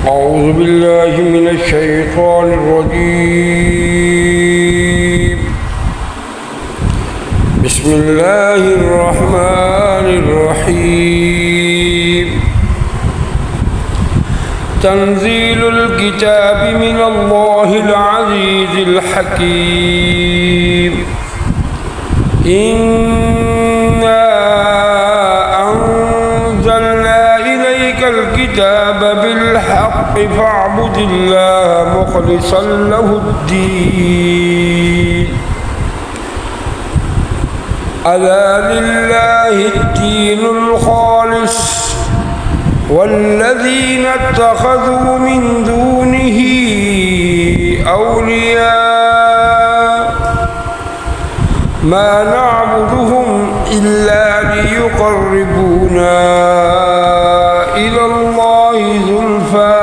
أعوذ بالله من الشيطان الرجيم. بسم الله الرحمن الرحيم. تنزيل الكتاب من الله العزيز الحكيم. إنا أنزلنا إليك الكتاب بالحق فاعبد الله مخلصا له الدين. ألا لله الدين الخالص والذين اتخذوا من دونه أولياء ما نعبدهم إلا ليقربونا إلى الله زلفى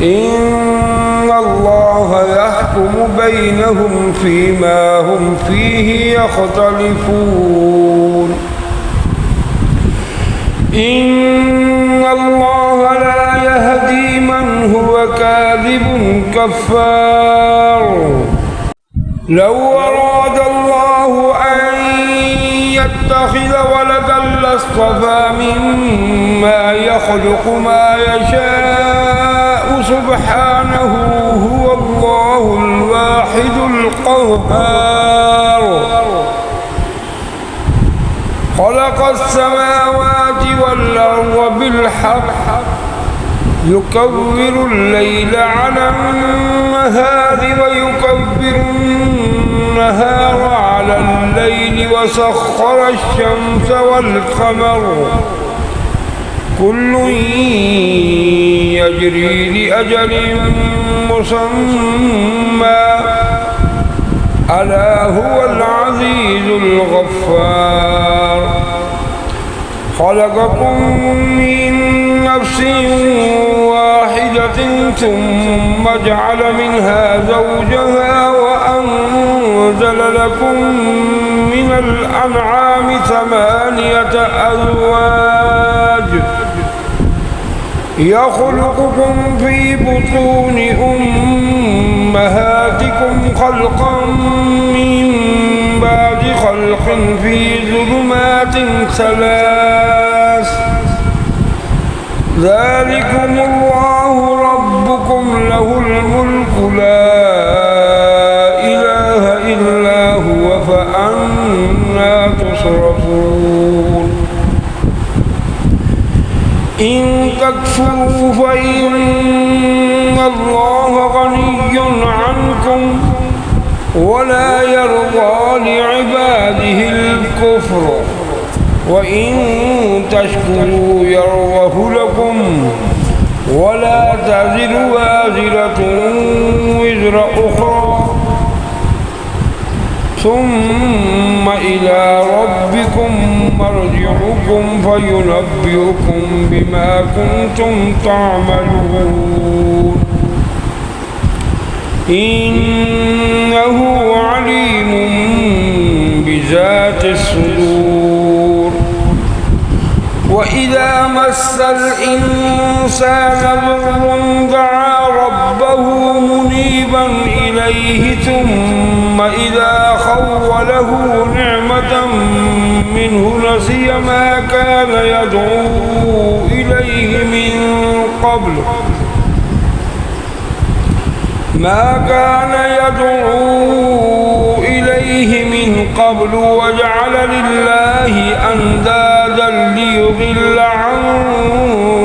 إن الله يحكم بينهم فيما هم فيه يختلفون. إن الله لا يهدي من هو كاذب كفار. لو أراد الله أن يتخذ ولدا لاصطفى مما يخلق ما يشاء سبحانه هو الله الواحد القهار. خلق السماوات والأرض بالحق يكبر الليل على النهار ويكبر النهار على الليل وسخر الشمس والقمر كل يجري لأجل مسمى ألا هو العزيز الغفار. خلقكم من نفس واحدة ثم جعل منها زوجها وأنزل لكم من الأنعام 8 أزواج يخلقكم في بطون أمهاتكم خلقا من بعد خلق في ظلمات 3 ذلكم الله ربكم له الملك لا إله إلا هو فأنى تصرفون. إن تكفروا فإن الله غني عنكم ولا يرضى لعباده الكفر وإن تشكروا يرضه لكم ولا تزر وازرة وزر أخرى ثم إلى ربكم مرجعكم فينبئكم بما كنتم تعملون. إنه عليم بذات الصدور. وإذا مس الإنسان ضر دعا ربه منيبا إليه ثم إذا خوله نعمة منه نسي ما كان يدعو إليه من قبل وجعل لله أندادا ليضل عن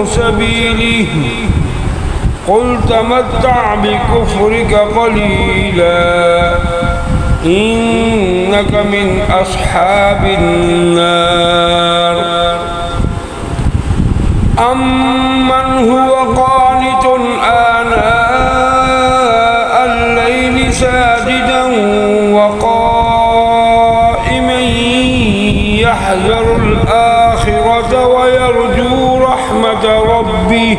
سبيله. قل تمتع بكفرك قليلا إنك من أصحاب النار. أمن هو قانت آناء الليل ساجدا وقائما يحذر الآخرة ويرجو رحمة ربه.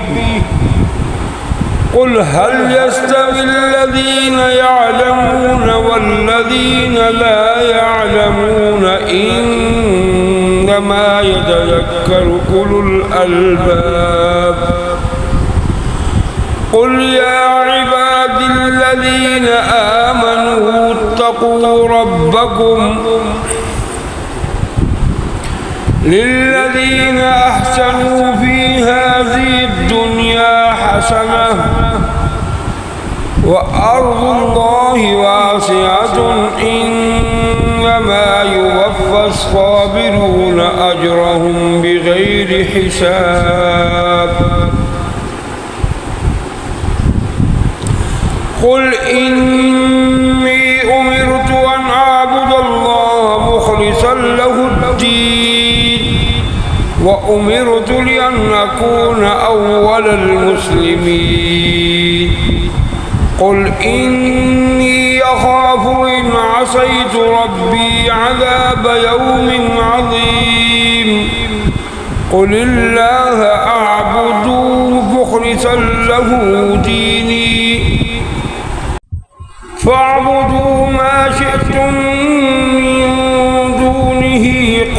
قل هل يستوي الذين يعلمون والذين لا يعلمون إنما يتذكر أولو الألباب. قل يا عبادي الذين آمنوا اتقوا ربكم للذين أحسنوا في هذه الدنيا حسنة وأرض الله واسعة إنما يوفى الصابرون أجرهم بغير حساب قل إني أمرت أن أعبد الله مخلصا له الدين وأمرت لأن أكون أول المسلمين قل إني أخاف إن عصيت ربي عذاب يوم عظيم قل الله أعبد مخلصا له ديني فاعبدوا ما شئتم من دونه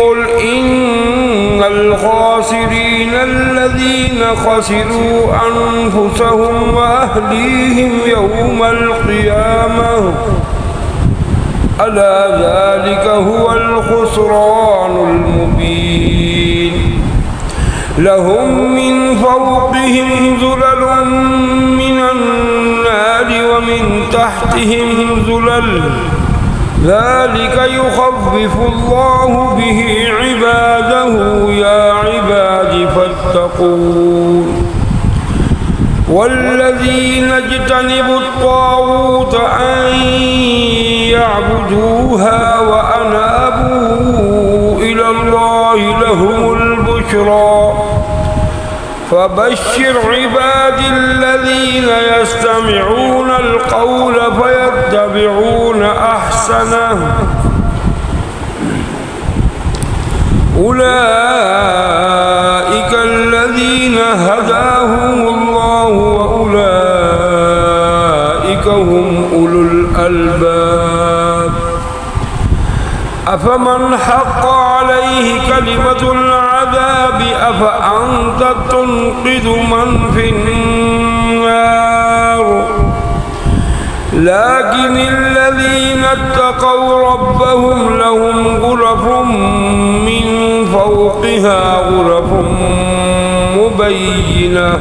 قل إن الخاسرين الذين خسروا أنفسهم وأهليهم يوم القيامة ألا ذلك هو الخسران المبين لهم من فوقهم ظلل من النار ومن تحتهم ظلل ذلك يخفف الله به عباده يا عباد فاتقون والذين اجتنبوا الطاغوت أن يعبدوها وأنابوا إلى الله لهم البشرى فبشر عبادي الذين يستمعون القول فيتبعون أحسنه أولئك الذين هداهم الله وأولئك هم أولو الألباب أفمن حق عليه كلمة العذاب أفأنت تنقذ من في النار لكن الذين اتقوا ربهم لهم غرف من فوقها غرف مبينة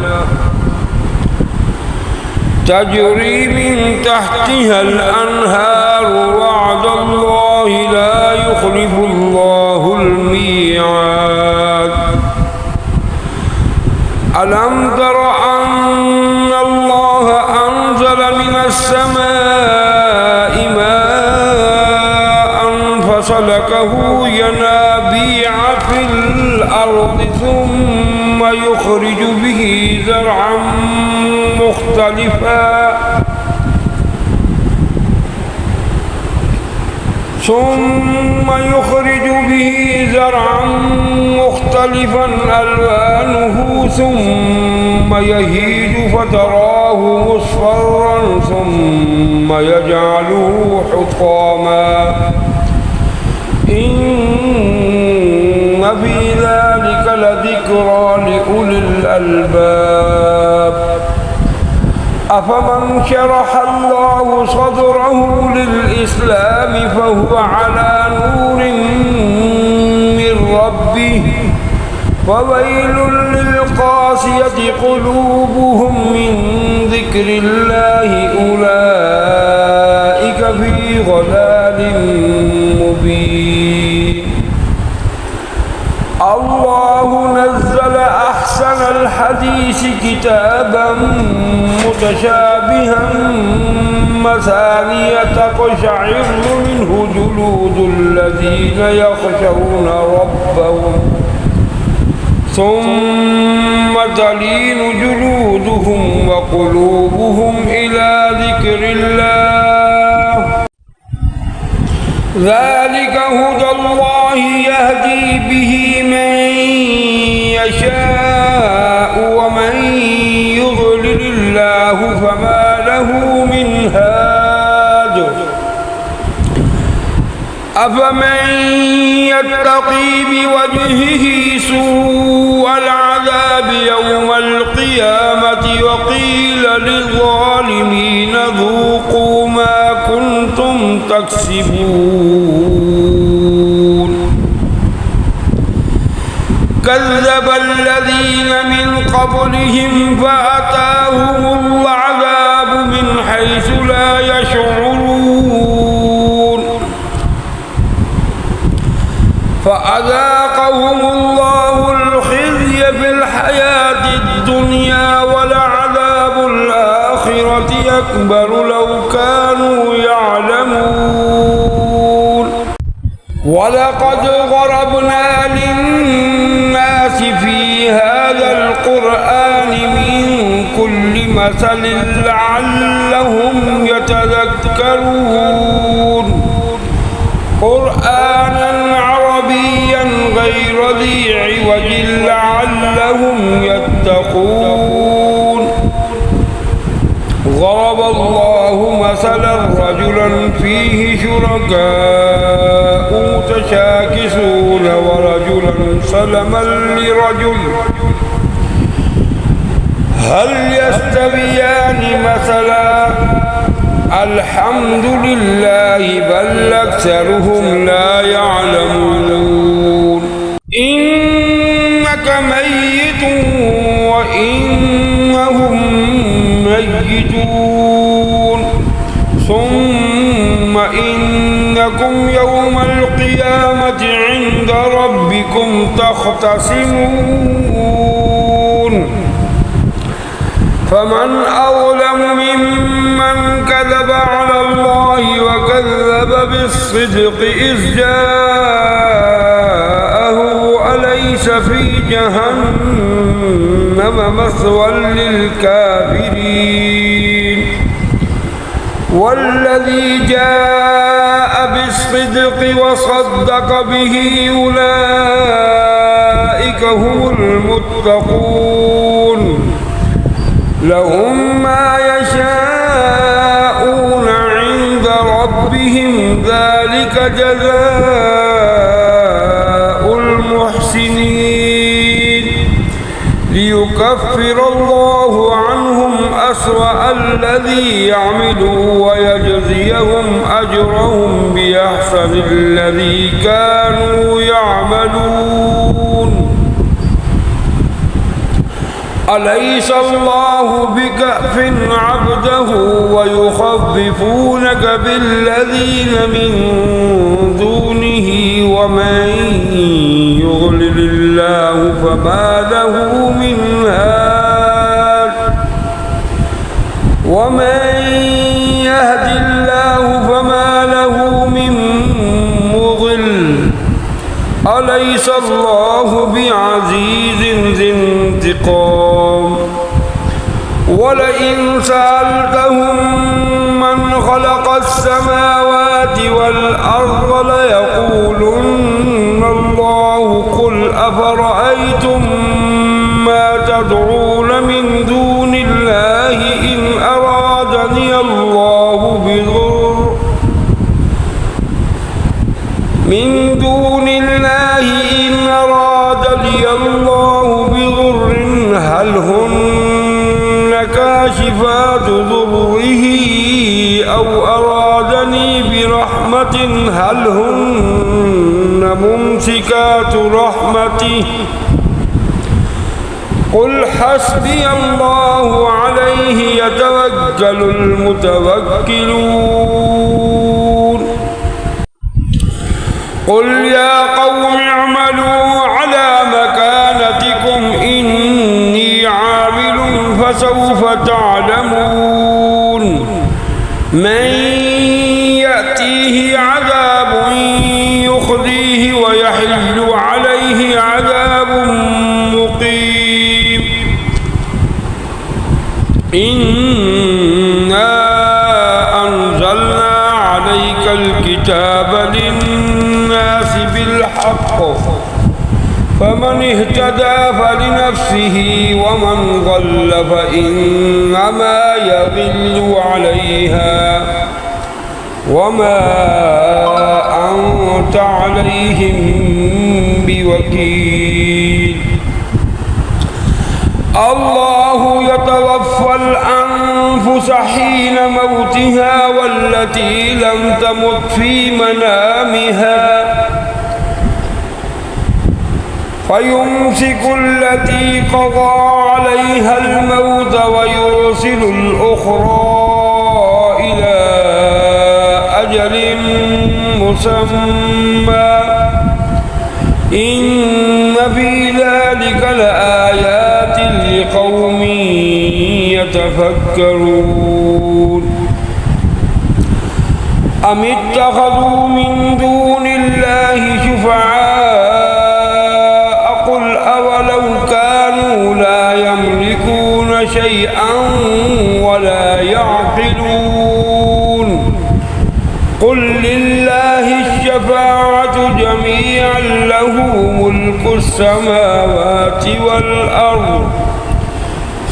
تجري من تحتها الأنهار وعد الله لا يخلف الله الميعاد ألم تر أن الله أنزل من السماء ماء فسلكه ينابيع في الأرض ثم يخرج به زرعا مختلفا ألوانه ثم يهيج فتراه مصفرا ثم يجعله حطاما إن في ذلك لذكرى لأولي الألباب أفمن شرح الله صدره للإسلام فهو على نور من ربه فويل للقاسية قلوبهم من ذكر الله أولئك في ضلال مبين الله نزل أحسن الحديث كتابا متشابها مثانية تقشعر منه جلود الذين يخشون ربهم ثم تلين جلودهم وقلوبهم إلى ذكر الله ذلك هدى الله يهدي به من يشاء ومن يضلل الله فما له من هاد أفمن يتقي بوجهه سوء العذاب يوم القيامة وقيل من قبلهم فأتاهم العذاب من حيث لا يشعرون فأذاقهم الله الخزي في الحياة الدنيا ولعذاب الآخرة أكبر لو كانوا يعلمون ولقد ضربنا للناس في هذا القرآن من كل مثل لعلهم يتذكرون قرآنا عربيا غير ذي عوج لعلهم يتقون ضرب الله مثلا رجلا فيه شركاء متشاكسون ورجلا سلما لرجل هل يستويان مثلا الحمد لله بل أكثرهم لا يعلمون إنك ميت وإنهم ميتون ثم إنكم يوم القيامة عند ربكم تختصمون فمن أظلم ممن كذب على الله وكذب بالصدق إذ جاءه أليس في جهنم مثوى للكافرين والذي جاء بالصدق وصدق به أولئك هم المتقون لهم ما يشاءون عند ربهم ذلك جزاء المحسنين ليكفر الله عنهم أسوأ الذي يعملوا ويجزيهم أجرهم بأحسن الذي كانوا يعملون أليس الله بكأف عبده ويخففونك بالذين من دونه ومن يضلل الله فما له من هاد ومن يهد الله فما له من مضل أليس الله بعزيز ذي انتقام ولئن سألتهم من خلق السماوات والأرض ليقولن الله قل أفرأيتم ما تدعون من دون الله إن أرادني الله بضر من دون الله إن أرادني الله بضر هل هن كاشفات ضره أو أرادني برحمة هل هن ممسكات رحمته قل حسبي الله عليه يتوكل المتوكلون قل يا قوم اعملوا على مكانتكم إني عامل فسوف تعلمون من يأتيه عذاب يخزيه ويحل عليه عذاب مقيم إنا أنزلنا عليك الكتاب للناس بالحق فمن اهتدى فلنفسه ومن ضل فإنما يضل عليها وما أنت عليهم بوكيل الله يتوفى الأنفس حين موتها والتي لم تمت في منامها فيمسك التي قضى عليها الموت ويرسل الأخرى إلى أجل مسمى إن في ذلك لآيات لقوم يتفكرون أم اتخذوا من دون الله شفعاء قل أولو كانوا لا يملكون شيئا ولا يعقلون قل لله الشفاعة جميعا له ملك السماوات والأرض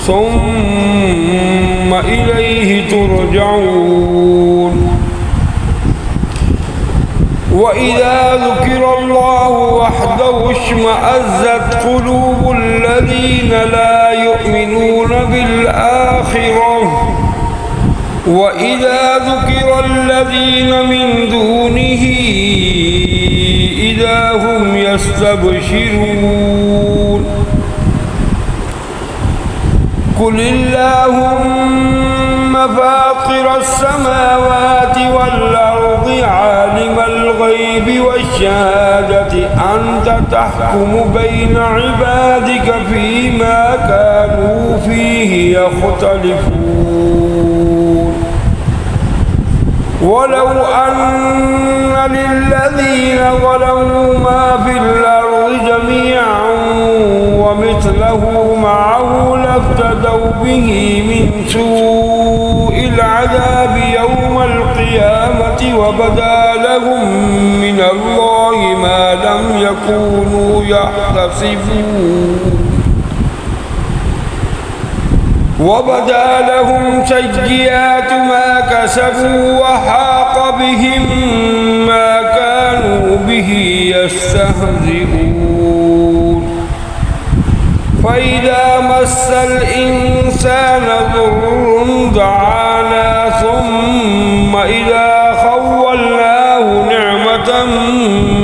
ثم إليه ترجعون وإذا ذكر الله وحده اشمأزت قلوب الذين لا يؤمنون بالآخرة وإذا ذكر الذين من دونه إذا هم يستبشرون قل اللهم فاطر السماوات والأرض عالم الغيب والشهادة أنت تحكم بين عبادك فيما كانوا فيه يختلفون ولو أن للذين ظلموا ما في الأرض جميعا ومثله معه لافتدوا به من سوء العذاب يوم القيامة وبدا لهم من الله ما لم يكونوا يحتسبون وبدا لهم سيئات ما كسبوا وحاق بهم ما كانوا به يستهزئون فإذا مس الإنسان ضر دعانا ثم إذا خولناه نعمة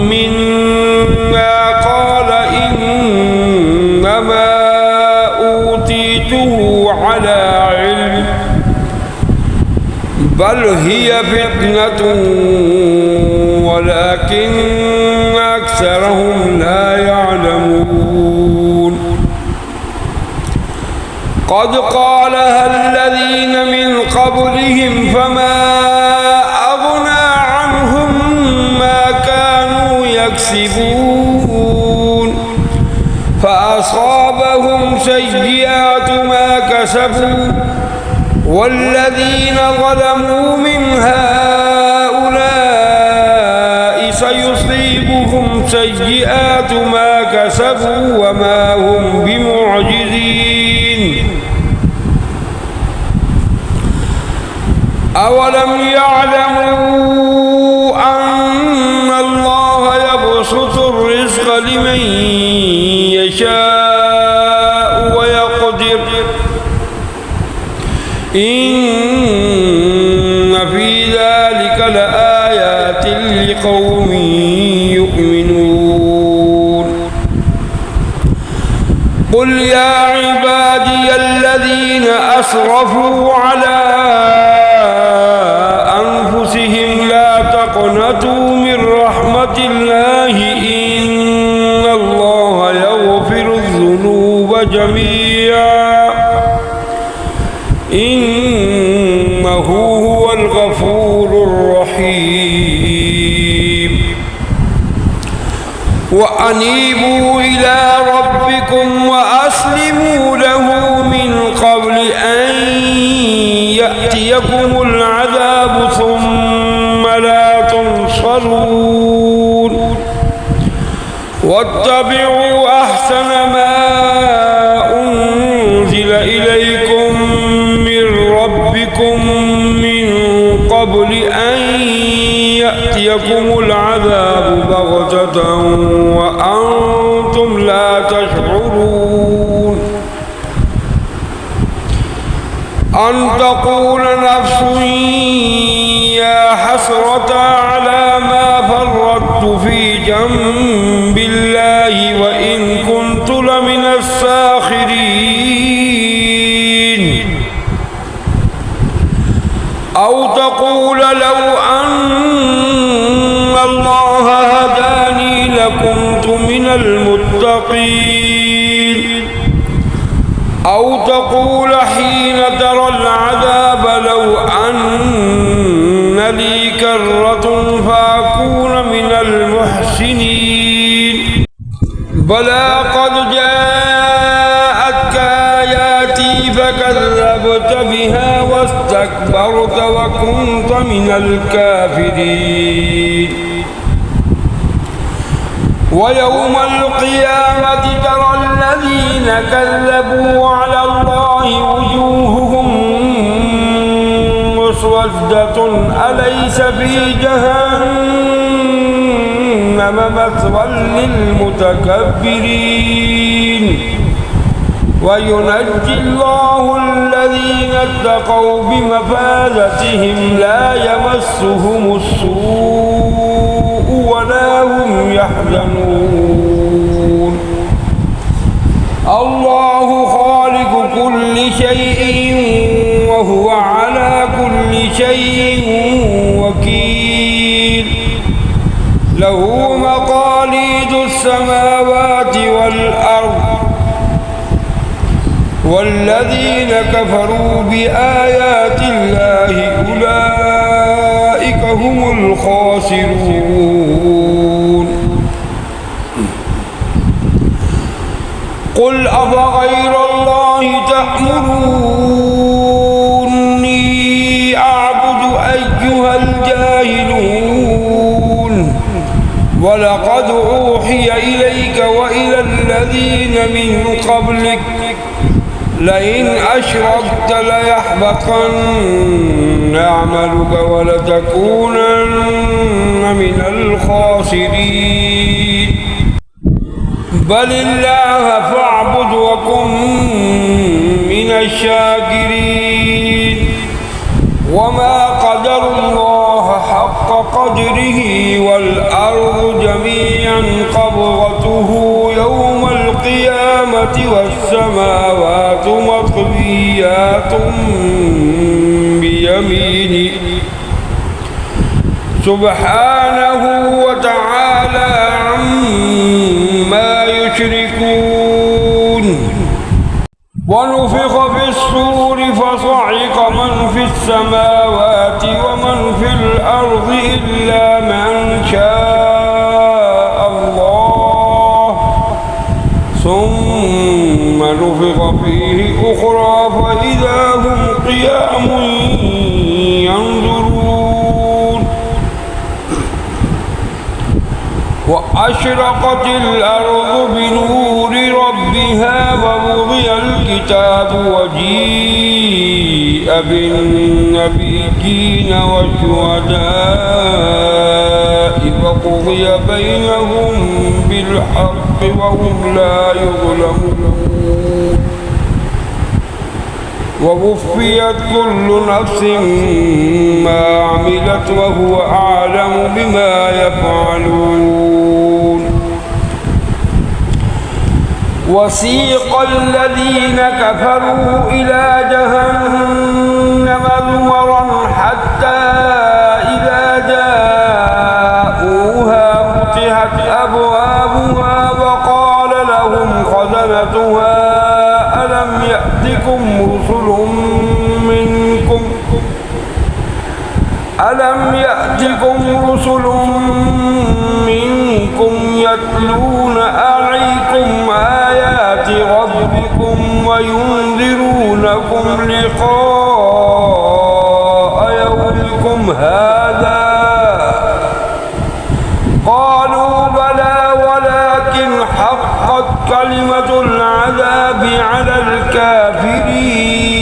منا قال إنما أوتيته على علم بل هي فتنة ولكن أكثرهم لا يعلمون قد قالها الذين من قبلهم فما أغنى عنهم ما كانوا يكسبون فأصابهم سيئات ما كسبوا والذين ظلموا من هؤلاء سيصيبهم سيئات ما كسبوا وما هم بمعجزين أولم يعلموا أن الله يبسط الرزق لمن يشاء ويقدر إن في ذلك لآيات لقوم يؤمنون قل يا عبادي الذين أسرفوا على أنفسهم لا تقنطوا من رحمة الله إن الله يغفر الذنوب جميعا إنه هو الغفور الرحيم وأنيبوا إلى ربكم وأسلموا له من قبل أن يأتيكم العذاب ثم لا تنصرون واتبعوا أحسن ما أنزل إليكم من ربكم من قبل أن يأتيكم العذاب بغتة وأنتم لا تشعرون أن تقول نفس يا حسرة على ما فرطت في جنب الله وإن لو أن الله هداني لكنت من المتقين أو تقول حين ترى العذاب لو أن لي كرة فأكون من المحسنين بلى قد جاءتك آياتي فكذبت بها واستكبرت وكنت من الكافرين ويوم القيامة ترى الذين كذبوا على الله وجوههم مسودة أليس في جهنم مثوى للمتكبرين وينجي الله الذين اتقوا بمفازتهم لا يمسهم السوء ولا هم يحزنون الله خالق كل شيء وهو على كل شيء وكيل له مقاليد السماوات والأرض والذين كفروا بآيات الله أولئك هم الخاسرون قل أفغير الله تأمروني أعبد أيها الجاهلون ولقد أوحي إليك وإلى الذين من قبلك لئن أشركت ليحبطن عملك ولتكونن من الخاسرين بل الله فاعبد وكن من الشاكرين وما قدر الله حق قدره والأرض جميعا قبضته يوم القيامة والسماوات مطويات بيمينه سبحانه وتعالى عما يشركون ونفخ في الصور فصعق من في السماوات ومن في الأرض إلا من شاء الله ثم نفخ فيه أخرى فإذا هم قيام ينظرون وأشرقت الأرض بنور ربها ووضع الكتاب وجيء بالنبيين والشهداء وقضي بينهم بالحق وهم لا يظلمون ووفيت كل نفس ما عملت وهو أعلم بما يفعلون وسيق الذين كفروا إلى جهنم زمرا حتى إذا جاءوها فتحت أبوابها وقال لهم خزنتها ألم يأتكم رسل منكم يتلون عليكم آيات ربكم وينذرونكم لقاء يومكم هذا قالوا بلى ولكن حقت كلمة العذاب على الكافرين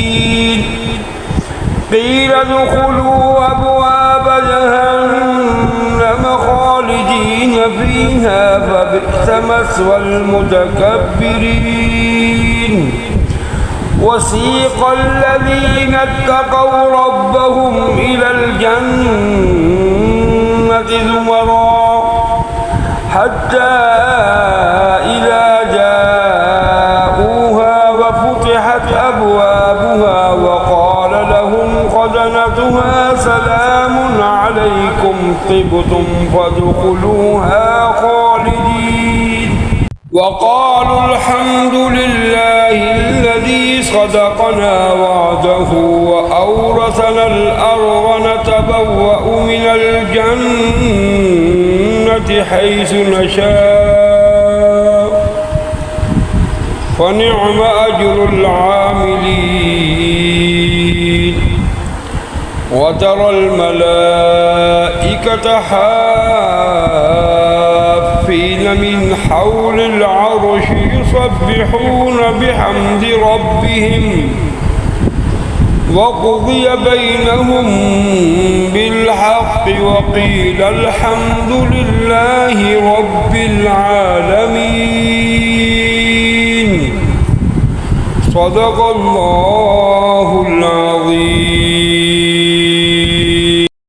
قيل ادخلوا أبواب جهنم خالدين فيها فبئس مثوى المتكبرين وسيق الذين اتقوا ربهم إلى الجنة زمرا حتى إذا جاءوها وفتحت وفتحت أبوابها وقال لهم خزنتها سلام عليكم طبتم فادخلوها خالدين وقالوا الحمد لله الذي صدقنا وعده وأورثنا الأرض نتبوأ من الجنة حيث نشاء فنعم أجر العاملين وترى الملائكة حافين من حول العرش يسبحون بحمد ربهم وقضي بينهم بالحق وقيل الحمد لله رب العالمين صدق الله العظيم